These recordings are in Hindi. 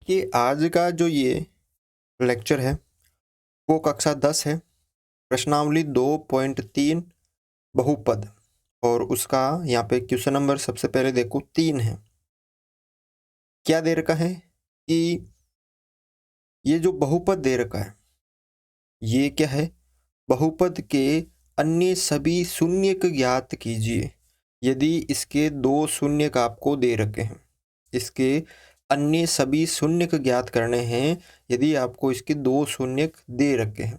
कि आज का जो ये लेक्चर है वो कक्षा 10 है। प्रश्नावली 2.3 बहुपद और उसका यहाँ पे क्वेश्चन नंबर सबसे पहले देखो 3 है। क्या दे रखा है कि ये जो बहुपद दे रखा है ये क्या है, बहुपद के अन्य सभी शून्यक ज्ञात कीजिए। यदि इसके दो शून्यक आपको दे रखे हैं, इसके अन्य सभी शून्यक ज्ञात करने हैं यदि आपको इसके दो शून्यक दे रखे हैं।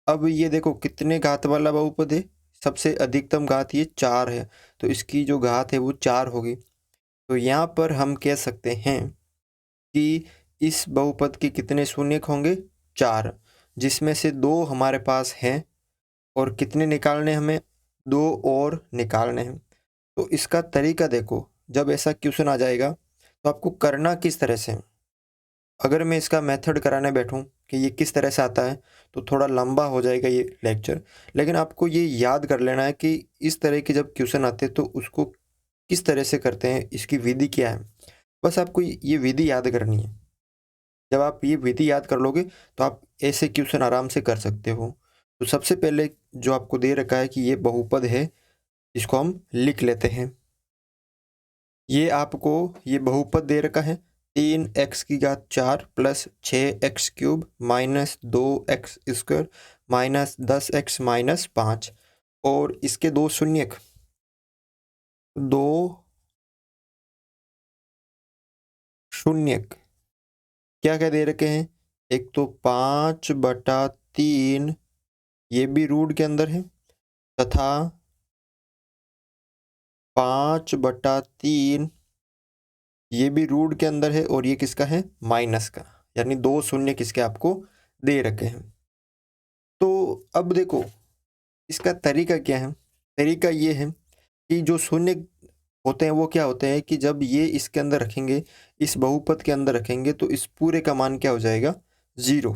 अब ये देखो कितने घात वाला बहुपद है, सबसे अधिकतम घात ये 4 है, तो इसकी जो घात है वो 4 होगी। तो यहाँ पर हम कह सकते हैं कि इस बहुपद के कितने शून्यक होंगे, 4, जिसमें से 2 हमारे पास हैं और कितने निकालने हमें, 2 और निकालने हैं। तो इसका तरीका देखो, जब ऐसा क्वेश्चन आ जाएगा तो आपको करना किस तरह से। अगर मैं इसका मेथड कराने बैठूं कि ये किस तरह से आता है तो थोड़ा लंबा हो जाएगा ये लेक्चर, लेकिन आपको ये याद कर लेना है कि इस तरह के जब क्वेश्चन आते हैं तो उसको किस तरह से करते हैं, इसकी विधि क्या है। बस आपको ये विधि याद करनी है। जब आप ये विधि याद कर लोगे तो आप ऐसे क्वेश्चन आराम से कर सकते हो। तो सबसे पहले जो आपको दे रखा है कि ये बहुपद है, इसको हम लिख लेते हैं। ये आपको ये बहुपद दे रखा है 3x की घात 4 plus 6x cube minus 2x square minus 10x minus 5, और इसके दो शून्यक, दो शून्यक क्या क्या दे रखे हैं। एक तो 5/3 ये भी रूट के अंदर है, तथा 5/3 ये भी रूट के अंदर है, और ये किसका है, माइनस का, यानी दो शून्य किसके आपको दे रखे हैं। तो अब देखो इसका तरीका क्या है। तरीका ये है कि जो शून्य होते हैं वो क्या होते हैं कि जब ये इसके अंदर रखेंगे, इस बहुपद के अंदर रखेंगे, तो इस पूरे का मान क्या हो जाएगा, 0।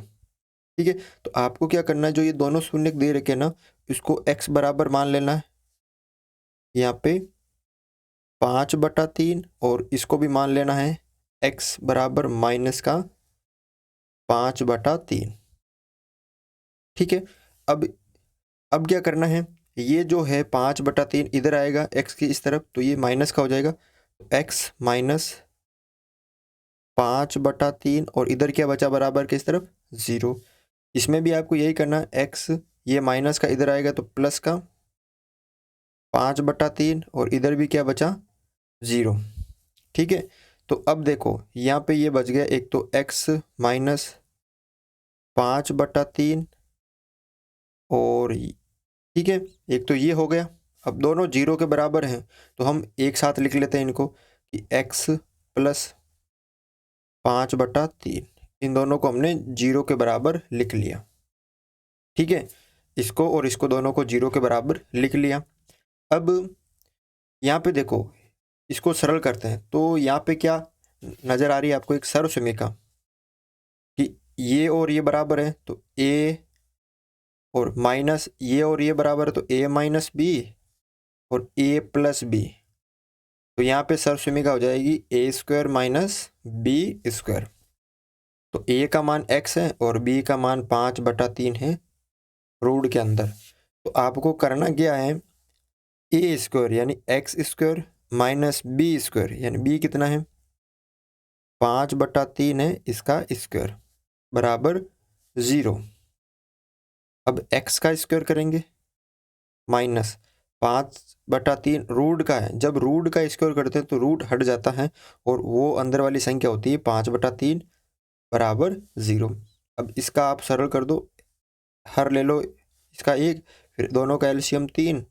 ठीक है, तो आपको क्या करना है, जो ये दोनों शून्य दे रखे हैं ना, इसको x बराबर मान लेना है यहाँ पे 5/3, और इसको भी मान लेना है x बराबर माइनस का 5/3। ठीक है, अब क्या करना है, ये जो है 5/3 इधर आएगा x की इस तरफ, तो ये माइनस का हो जाएगा, x माइनस 5/3, और इधर क्या बचा बराबर के इस तरफ 0। इसमें भी आपको यही करना है, x ये माइनस का इधर आएगा तो प्लस का 5/3, और इधर भी क्या बचा 0। ठीक है, तो अब देखो यहाँ पे ये बच गया, एक तो x माइनस 5/3, और ठीक है, एक तो ये हो गया। अब दोनों 0 के बराबर हैं तो हम एक साथ लिख लेते हैं इनको कि x प्लस 5/3, इन दोनों को हमने 0 के बराबर लिख लिया। ठीक है, इसको और इसको दोनों को 0 के बराबर लिख लिया। अब यहाँ पे देखो इसको सरल करते हैं, तो यहाँ पे क्या नज़र आ रही है आपको, एक सर्वसमीका कि ये और ये बराबर है तो a, और माइनस ये और ये बराबर है तो a माइनस बी और a प्लस बी। तो यहाँ पे सर्वसमीका हो जाएगी a square minus B square. तो a का मान x है और b का मान 5/3 है रूट के अंदर। तो आपको करना क्या है, a स्क्वायर यानी x square minus B square, यानी b कितना है 5/3 है, इसका स्क्वायर बराबर 0। अब x का स्क्वायर करेंगे माइनस 5/3 रूट का है, जब रूट का स्क्वायर करते हैं तो रूट हट जाता है और वो अंदर वाली संख्या होती है 5/3 बराबर 0। अब इसका आप सरल कर दो, हर ले लो इसका एक, फिर दोनों का एलसीएम 3,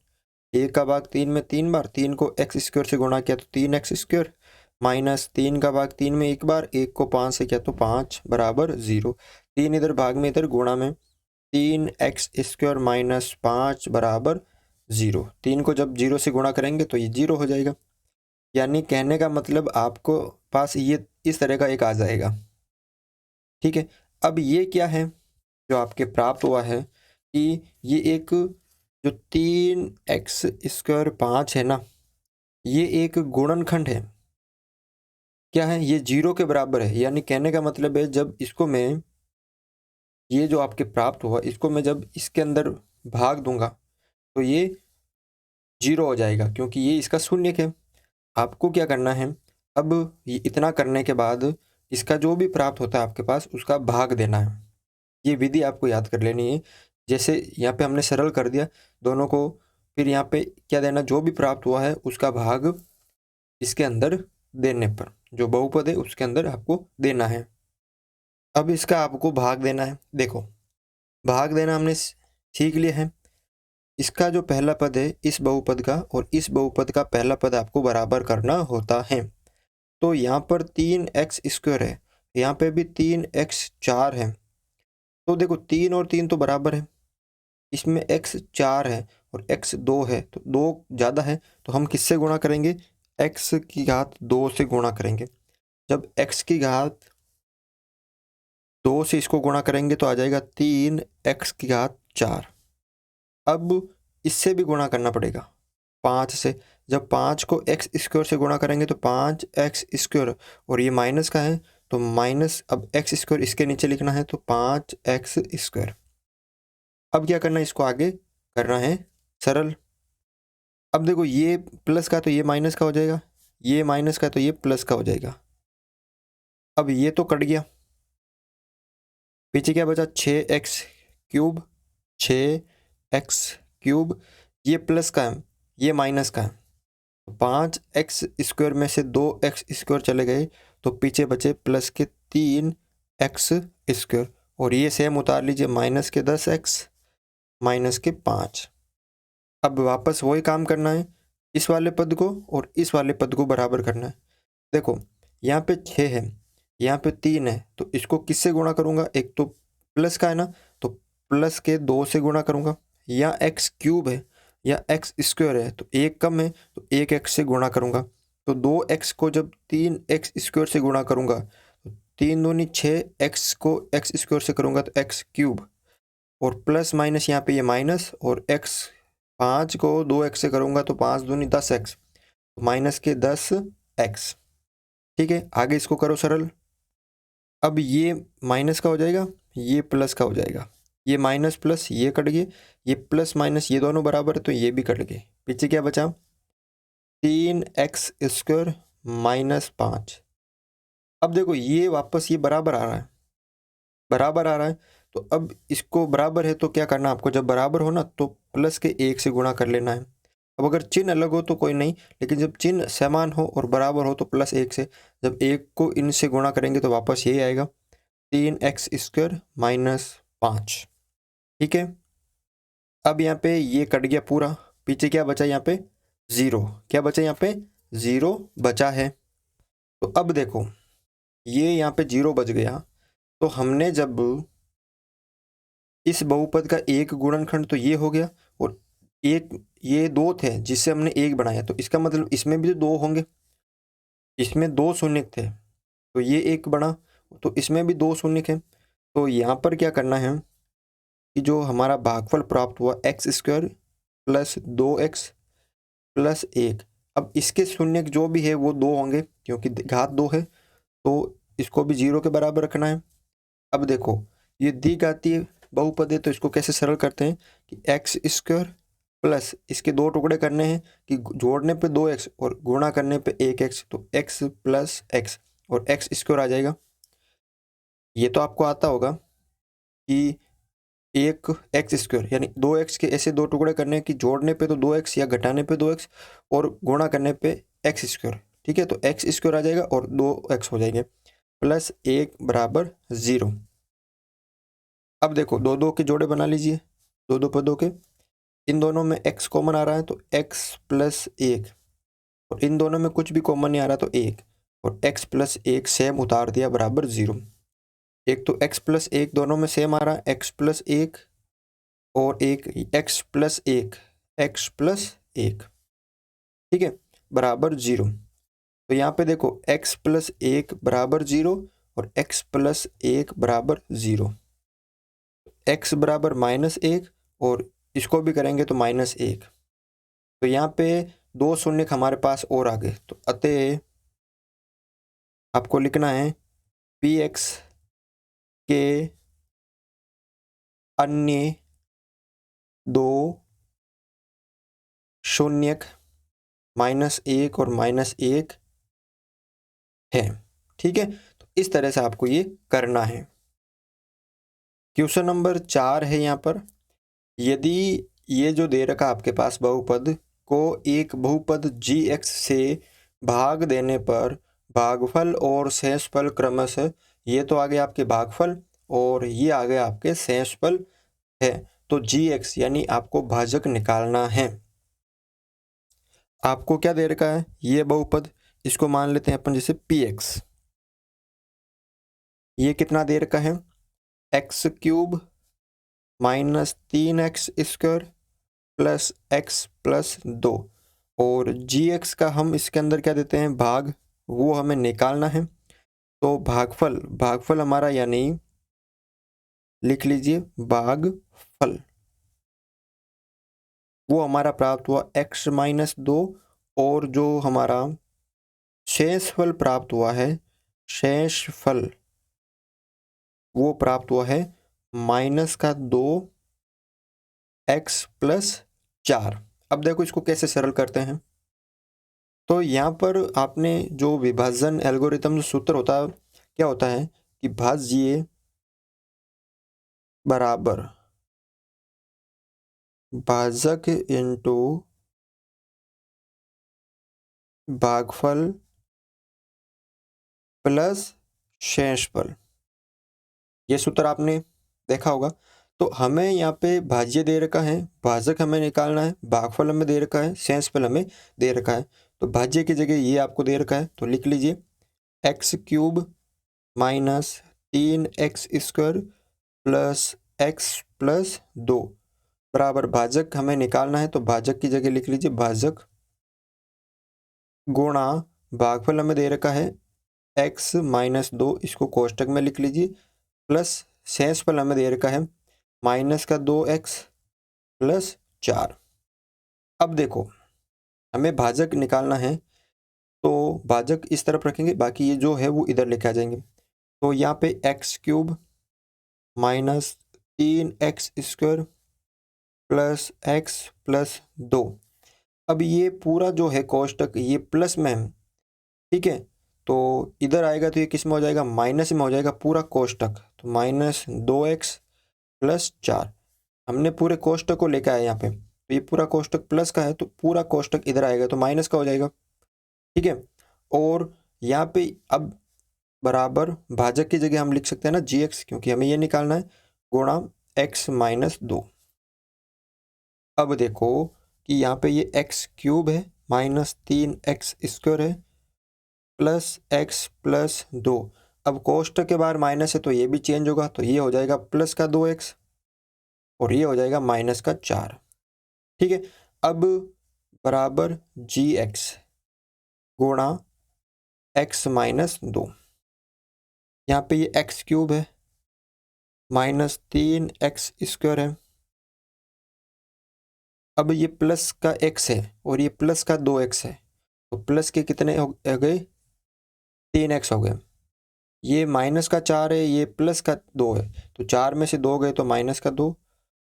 एक का भाग 3 में 3 बार, 3 को x स्क्वायर से गुणा किया तो 3x स्क्वायर, माइनस 3 का भाग 3 में एक बार, एक को 5 से किया तो 5 बराबर 0। 3 इधर भाग में इधर गुणा में 3x स्क्वायर माइनस 5 बराबर 0। 3 को जब 0 से गुणा करेंगे तो ये 0 हो जाएगा। यानी कहने का मतलब आपको पास ये इस तरह का एक आ जाएगा। ठीक है, अब ये क्या है जो आपके प्राप्त हुआ है कि ये एक जो 3x स्क्वायर 5 है ना, ये एक गुणनखंड है। क्या है, ये 0 के बराबर है। यानी कहने का मतलब है जब इसको मैं, ये जो आपके प्राप्त हुआ इसको मैं जब इसके अंदर भाग दूंगा तो ये 0 हो जाएगा, क्योंकि ये इसका शून्य है। आपको क्या करना है, अब ये इतना करने के बाद इसका जो भी प्राप्त होता है आपके पास उसका भाग देना है। ये विधि आपको याद कर लेनी है। जैसे यहाँ पे हमने सरल कर दिया दोनों को, फिर यहाँ पे क्या देना, जो भी प्राप्त हुआ है उसका भाग इसके अंदर देने पर, जो बहुपद है उसके अंदर आपको देना है। अब इसका आपको भाग देना है। देखो, भाग देना हमने सीख लिया है। इसका जो पहला पद है इस बहुपद का और इस बहुपद का पहला पद आपको बराबर करना होता है। तो यहाँ पर 3x² है, यहाँ पे भी 3x4 है। तो देखो 3 और 3 तो बराबर है, इसमें x4 है और x2 है, तो 2 ज़्यादा है, तो हम किससे गुणा करेंगे, x की घात 2 से गुणा करेंगे। जब x की घात 2 से इसको गुणा करेंगे तो आ जाएगा 3x की घात 4। अब इससे भी गुणा करना पड़ेगा 5 से। जब 5 को x² से गुणा करेंगे तो 5x², और ये माइनस का है तो माइनस, अब x² इसके नीचे लिखना है तो 5x²। अब क्या करना है, इसको आगे करना है सरल। अब देखो ये प्लस का तो ये माइनस का हो जाएगा, ये माइनस का तो ये प्लस का हो जाएगा। अब ये तो कट गया, पीछे क्या बचा, 6x³, 6x³, ये प्लस का है ये माइनस का है, 5x² में से 2x² चले गए तो पीछे बचे प्लस के 3x², और ये सेम उतार लीजिए, माइनस के 10x माइनस के 5। अब वापस वही काम करना है, इस वाले पद को और इस वाले पद को बराबर करना है। देखो यहाँ पे 6 है, यहाँ पे 3 है, तो इसको किससे गुणा करूँगा, एक तो प्लस का है ना, तो प्लस के 2 से गुणा करूँगा। यहाँ x³ है या x² है तो एक कम है तो 1x से गुणा करूँगा। तो 2x को जब 3x² से गुणा करूँगा तो 3 दूनी 6, x को x² से करूँगा तो x³, और प्लस माइनस यहाँ पे ये माइनस, और x 5 को 2x से करूँगा तो 5 दूनी 10x, तो माइनस के 10x। ठीक है, आगे इसको करो सरल। अब ये माइनस का हो जाएगा, ये प्लस का हो जाएगा, ये माइनस प्लस ये कट गए, ये प्लस माइनस ये दोनों बराबर है तो ये भी कट गए। पीछे क्या बचा, 3x² माइनस 5। अब देखो ये वापस ये बराबर आ रहा है, बराबर आ रहा है, तो अब इसको बराबर है तो क्या करना आपको, जब बराबर हो ना तो प्लस के 1 से गुणा कर लेना है। अब अगर चिन्ह अलग हो तो कोई नहीं, लेकिन जब चिन्ह समान हो और बराबर हो तो प्लस 1 से, जब 1 को इनसे गुणा करेंगे तो वापस यही आएगा, 3x² माइनस 5। ठीक है, अब यहाँ पे ये कट गया पूरा, पीछे क्या बचा, यहाँ पे 0, क्या बचा, यहाँ पे 0 बचा है। तो अब देखो ये यहाँ पे 0 बच गया, तो हमने जब इस बहुपद का एक गुणनखंड तो ये हो गया, और एक ये 2 थे जिससे हमने 1 बनाया, तो इसका मतलब इसमें भी तो 2 होंगे, इसमें 2 शून्य थे तो ये 1 बना, तो इसमें भी 2 शून्य है। तो यहाँ पर क्या करना है कि जो हमारा भागफल प्राप्त हुआ x² प्लस 2x प्लस 1, अब इसके शून्य जो भी है वो 2 होंगे क्योंकि घात 2 है, तो इसको भी 0 के बराबर रखना है। अब देखो ये द्विघातीय बहुपद है तो इसको कैसे सरल करते हैं कि x² प्लस इसके 2 टुकड़े करने हैं, कि जोड़ने पे 2x और गुणा करने पे 1x, तो x प्लस x और x² आ जाएगा। ये तो आपको आता होगा कि एक x² यानी 2x के ऐसे 2 टुकड़े करने कि जोड़ने पे तो 2x या घटाने पे 2x और गुणा करने पे x²। ठीक है, तो x² आ जाएगा और 2x हो जाएंगे, प्लस 1 बराबर 0। अब देखो 2 के जोड़े बना लीजिए, 2 पदों के, इन दोनों में x कॉमन आ रहा है तो x प्लस 1, और इन दोनों में कुछ भी कॉमन नहीं आ रहा तो 1, और x प्लस 1 सेम उतार दिया बराबर 0। एक तो x प्लस 1 दोनों में सेम आ रहा है, x प्लस 1 और एक x प्लस 1, x प्लस 1, ठीक है, बराबर 0। तो यहाँ पे देखो x प्लस 1 बराबर 0 और x प्लस 1 बराबर 0, x बराबर -1 और इसको भी करेंगे तो -1। तो यहाँ पे 2 शून्य हमारे पास और आ गए, तो अतः आपको लिखना है पी एक्स के अन्य दो शून्यक -1 और -1 है। ठीक है, तो इस तरह से आपको ये करना है। क्वेश्चन नंबर 4 है यहाँ पर, यदि ये जो दे रखा आपके पास बहुपद को एक बहुपद g(x) से भाग देने पर भागफल और शेषफल क्रमशः, ये तो आ गया आपके भागफल और ये आ गया आपके शेषफल है, तो g(x) यानी आपको भाजक निकालना है। आपको क्या दे रखा है, ये बहुपद, इसको मान लेते हैं अपन जैसे px, ये कितना दे रखा है x³ -3x² plus x plus 2, और gx का हम इसके अंदर क्या देते हैं भाग, वो हमें निकालना है। तो भागफल हमारा, यानी लिख लीजिए भागफल, वो हमारा प्राप्त हुआ x-2, और जो हमारा शेषफल प्राप्त हुआ है, शेषफल वो प्राप्त हुआ है -2x प्लस 4। अब देखो इसको कैसे सरल करते हैं। तो यहाँ पर आपने जो विभाजन एल्गोरिथम सूत्र होता है, क्या होता है कि भाज्य बराबर भाजक इंटू भागफल प्लस शेषफल, ये सूत्र आपने देखा होगा। तो हमें यहाँ पे भाज्य दे रखा है, भाजक हमें निकालना है, भागफल हमें दे रखा है, शेषफल हमें दे रखा है। तो भाज्य की जगह ये आपको दे रखा है, तो लिख लीजिए x³ -3x² plus x plus 2 बराबर भाजक हमें निकालना है, तो भाजक की जगह लिख लीजिए भाजक गुणा भागफल हमें दे रखा है x -2, इसको कोष्टक में लिख लीजिए, प्लस शेषफल हमें दे रखा है -2x प्लस 4। अब देखो हमें भाजक निकालना है, तो भाजक इस तरफ रखेंगे, बाकी ये जो है वो इधर लेके आ जाएंगे। तो यहाँ पे x³ -3x² plus x plus 2, अब ये पूरा जो है कोष्टक ये प्लस में है, ठीक है, तो इधर आएगा तो ये किस में हो जाएगा, माइनस में हो जाएगा पूरा कोष्टक, तो -2x प्लस 4, हमने पूरे कोष्टक को लेकर आया यहाँ पे, तो ये पूरा कोष्टक प्लस का है, तो पूरा कोष्टक इधर आएगा तो माइनस का हो जाएगा। ठीक है, और यहाँ पे अब बराबर भाजक की जगह हम लिख सकते हैं ना gx, क्योंकि हमें ये निकालना है, गुणा x -2। अब देखो कि यहाँ पे ये x³ है -3x² है प्लस x प्लस 2, अब कोष्टक के बाहर माइनस है तो ये भी चेंज होगा, तो ये हो जाएगा प्लस का 2x और ये हो जाएगा माइनस का 4। ठीक है, अब बराबर gx गुणा x -2, यहाँ पे ये x³ है -3x² है, अब ये प्लस का x है और ये प्लस का 2x है, तो प्लस के कितने हो गए, 3x हो गए, ये माइनस का 4 है, ये प्लस का 2 है, तो 4 में से 2 गए तो माइनस का 2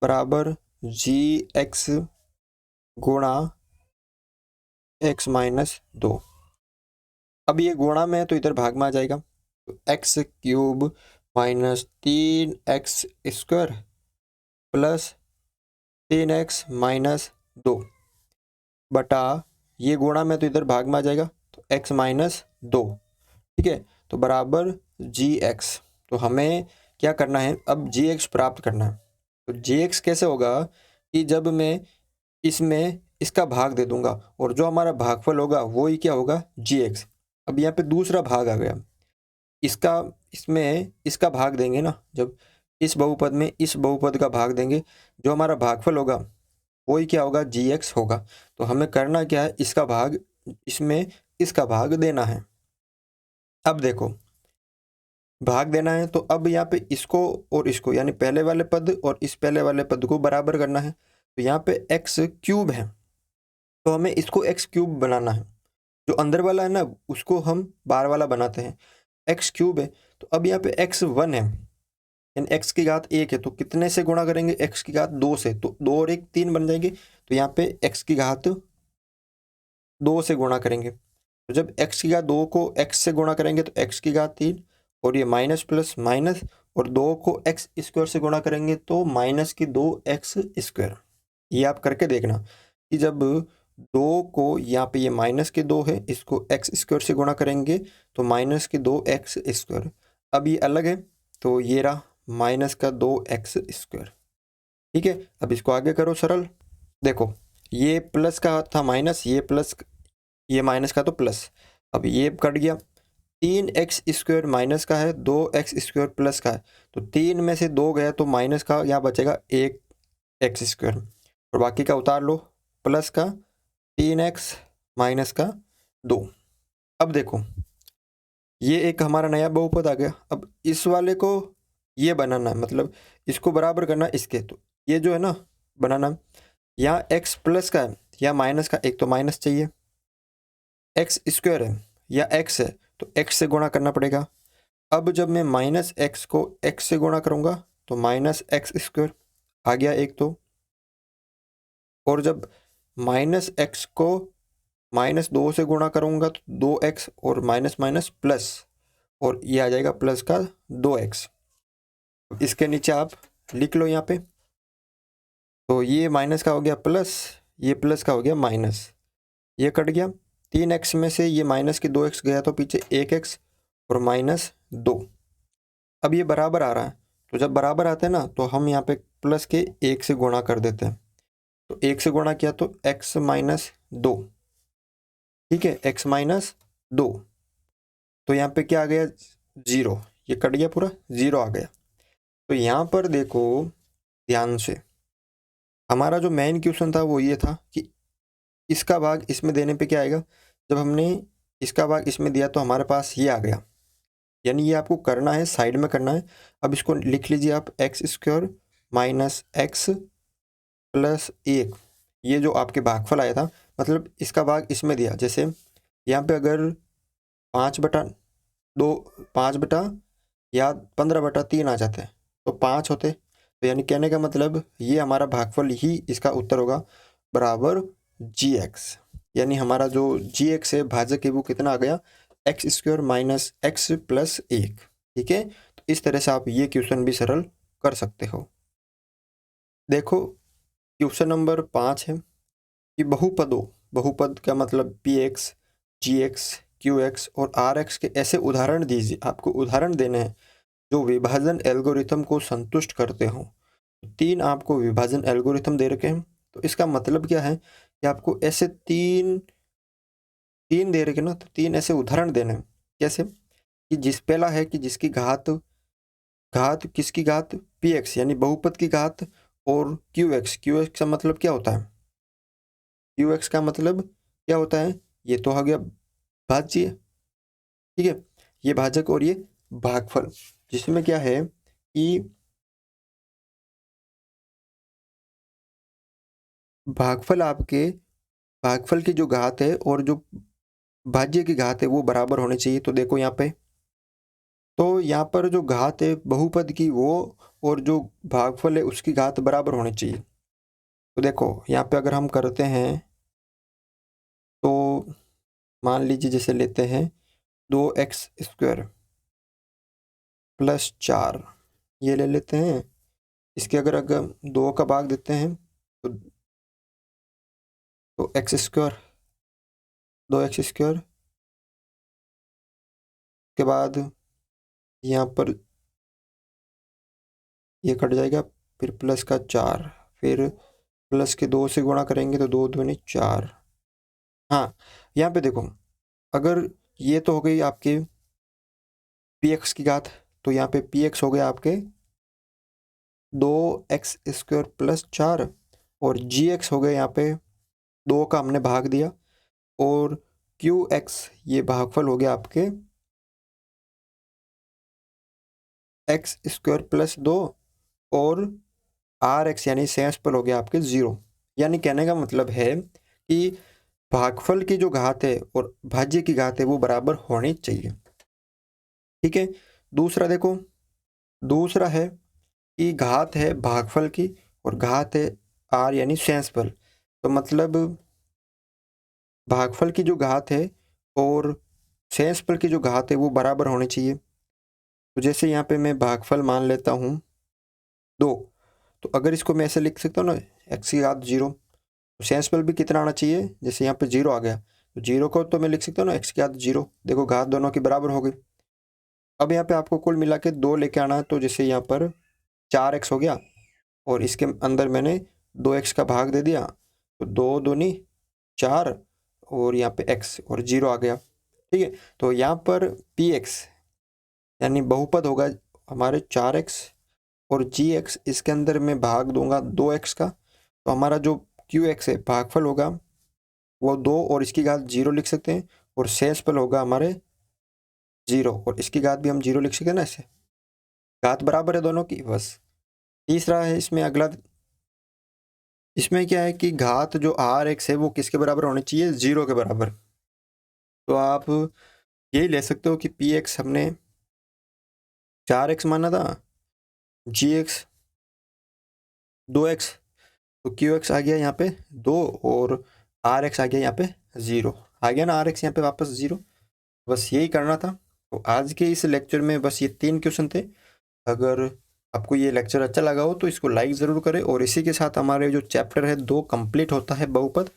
बराबर gx गुणा x -2। अब ये गुणा में है तो इधर भाग में आ जाएगा, तो x³ -3x² प्लस 3x -2 बटा, ये गुणा में तो इधर भाग में आ जाएगा, तो x -2। ठीक है, तो बराबर gx, तो हमें क्या करना है, अब gx प्राप्त करना है। तो gx कैसे होगा कि जब मैं इसमें इसका भाग दे दूंगा और जो हमारा भागफल होगा वो ही क्या होगा gx। अब यहाँ पे दूसरा भाग आ गया, इसका इसमें इसका भाग देंगे ना, जब इस बहुपद में इस बहुपद का भाग देंगे, जो हमारा भागफल होगा वो ही क्या होगा gx होगा। तो हमें करना क्या है, इसका भाग इसमें इसका भाग देना है। अब देखो भाग देना है, तो अब यहाँ पे इसको और इसको, यानी पहले वाले पद और इस पहले वाले पद को बराबर करना है। तो यहाँ पे x³ है, तो हमें इसको x³ बनाना है, जो अंदर वाला है ना उसको हम बाहर वाला बनाते हैं। एक्स क्यूब है तो अब यहाँ पे एक्स 1 है यानी एक्स की घात 1 है तो कितने से गुणा करेंगे, एक्स की घात 2 से, तो 2 और 1 3 बन जाएंगे। तो यहाँ पे एक्स की घात 2 से गुणा करेंगे, तो जब एक्स की घात 2 को एक्स से गुणा करेंगे तो एक्स की घात 3 और ये माइनस प्लस माइनस, और 2 को एक्स स्क्वायर से गुणा करेंगे तो माइनस की 2 एक्स स्क्वायर। ये आप करके देखना कि जब 2 को यहाँ पे ये माइनस के 2 है इसको एक्स स्क्वायर से गुणा करेंगे तो माइनस के 2 एक्स स्क्वायर। अब ये अलग है तो ये रहा माइनस का 2 एक्स स्क्वायर। ठीक है, अब इसको आगे करो सरल। देखो ये प्लस का था माइनस, ये प्लस, ये माइनस का तो प्लस। अब ये कट गया, 3 एक्स स्क्वायर माइनस का है, 2 एक्स स्क्वायर प्लस का है, तो 3 में से 2 गया तो माइनस का यहाँ बचेगा 1 एक्स स्क्वायर, और बाकी का उतार लो, प्लस का 3x माइनस का 2। अब देखो ये एक हमारा नया बहुपद आ गया। अब इस वाले को ये बनाना है, मतलब इसको बराबर करना है इसके, तो ये जो है ना बनाना, यहाँ x प्लस का है या माइनस का, एक तो माइनस चाहिए, एक्स स्क्वायर है या x है तो x से गुणा करना पड़ेगा। अब जब मैं माइनस एक्स को x से गुणा करूँगा तो माइनस एक्स स्क्वायर आ गया एक तो, और जब माइनस एक्स को -2 से गुणा करूँगा तो 2x और माइनस माइनस प्लस, और ये आ जाएगा प्लस का 2x। इसके नीचे आप लिख लो यहाँ पे, तो ये माइनस का हो गया प्लस, ये प्लस का हो गया माइनस, ये कट गया, 3x में से ये माइनस के 2x गया तो पीछे 1x और -2। अब ये बराबर आ रहा है, तो जब बराबर आता है ना तो हम यहाँ पे प्लस के 1 से गुणा कर देते हैं, तो 1 से गुणा किया तो x -2। ठीक है, x -2, तो यहाँ पे क्या आ गया 0, ये कट गया पूरा 0 आ गया। तो यहाँ पर देखो ध्यान से, हमारा जो मेन क्वेश्चन था वो ये था कि इसका भाग इसमें देने पे क्या आएगा। जब हमने इसका भाग इसमें दिया तो हमारे पास ये आ गया, यानी ये आपको करना है, साइड में करना है। अब इसको लिख लीजिए आप, x square minus x plus 1, ये जो आपके भागफल आया था, मतलब इसका भाग इसमें दिया। जैसे यहाँ पे अगर 5/2, 5 या 15/3 आ जाते हैं तो 5 होते, तो यानी कहने का मतलब ये हमारा भागफल ही इसका उत्तर होगा, बराबर gx। यानी हमारा जो gx है भाजक है वो कितना आ गया, x square minus x plus 1। ठीक है, तो इस तरह से आप ये क्वेश्चन भी सरल कर सकते हो। देखो क्वेश्चन नंबर 5 है कि बहुपदों, बहुपद का मतलब px, gx, qx और rx के ऐसे उदाहरण दीजिए, आपको उदाहरण देने हैं जो विभाजन एल्गोरिथम को संतुष्ट करते हो। 3 आपको विभाजन एल्गोरिथम दे रखे हैं, तो इसका मतलब क्या है कि आपको ऐसे तीन दे रखे ना, तो 3 ऐसे उदाहरण देने हैं। कैसे कि जिस पहला है कि जिसकी घात, किसकी घात px यानी बहुपद की घात, और qx का मतलब क्या होता है, qx का मतलब क्या होता है, ये तो हो गया भाज्य। ठीक है, ये भाजक और ये भागफल, जिसमें क्या है कि भागफल आपके, भागफल की जो घात है और जो भाज्य की घात है वो बराबर होनी चाहिए। तो देखो यहाँ पे, तो यहाँ पर जो घात है बहुपद की वो और जो भागफल है उसकी घात बराबर होनी चाहिए। तो देखो यहाँ पे अगर हम करते हैं तो मान लीजिए जैसे लेते हैं 2x स्क्वायर प्लस 4, ये ले लेते हैं। इसके अगर 2 का भाग देते हैं तो एक्स स्क्वायर, 2x स्क्वायर के बाद यहाँ पर ये कट जाएगा, फिर प्लस का 4, फिर प्लस के 2 से गुणा करेंगे तो 2 दूनी 4। हाँ, यहाँ पे देखो अगर ये तो हो गई आपके px की घात, तो यहाँ पे px हो गया आपके 2x स्क्वायर प्लस 4, और gx हो गया यहाँ पे 2 का हमने भाग दिया, और qx ये भागफल हो गया आपके x स्क्वायर प्लस 2, और rx यानी शेषफल हो गया आपके 0। यानी कहने का मतलब है कि भागफल की जो घात है और भाज्य की घात है वो बराबर होनी चाहिए। ठीक है। दूसरा देखो, दूसरा है कि घात है भागफल की और घात है आर यानी शेषफल। तो मतलब भागफल की जो घात है और शेषफल की जो घात है वो बराबर होनी चाहिए। तो जैसे यहाँ पे मैं भागफल मान लेता हूँ 2, तो अगर इसको मैं ऐसे लिख सकता हूँ ना, x की घात 0, तो शेषफल भी कितना आना चाहिए, जैसे यहाँ पे 0 आ गया तो 0 को तो मैं लिख सकता हूँ ना x की घात 0। देखो घात दोनों की बराबर हो गई। अब यहाँ पे आपको कुल मिला के 2 लेके आना है, तो जैसे यहाँ पर 4x हो गया और इसके अंदर मैंने 2x का भाग दे दिया, तो 2 दूनी 4 और यहाँ पे x और 0 आ गया। ठीक है। तो यहाँ पर px यानी बहुपद होगा हमारे 4x और gx, इसके अंदर मैं भाग दूंगा 2x का, तो हमारा जो qx है भागफल होगा वो 2 और इसकी घात 0 लिख सकते हैं, और शेषफल होगा हमारे 0 और इसकी घात भी हम 0 लिख सकते हैं ना, ऐसे घात बराबर है दोनों की बस। तीसरा है इसमें अगला, इसमें क्या है कि घात जो rx है वो किसके बराबर होनी चाहिए, 0 के बराबर। तो आप यही ले सकते हो कि px हमने 4x माना था, gx 2x, तो qx आ गया यहाँ पे 2 और rx आ गया यहाँ पे 0, आ गया ना rx यहाँ पे वापस 0। बस यही करना था। तो आज के इस लेक्चर में बस ये 3 क्वेश्चन थे। अगर आपको ये लेक्चर अच्छा लगा हो तो इसको लाइक ज़रूर करें, और इसी के साथ हमारे जो चैप्टर है 2 कंप्लीट होता है बहुपद।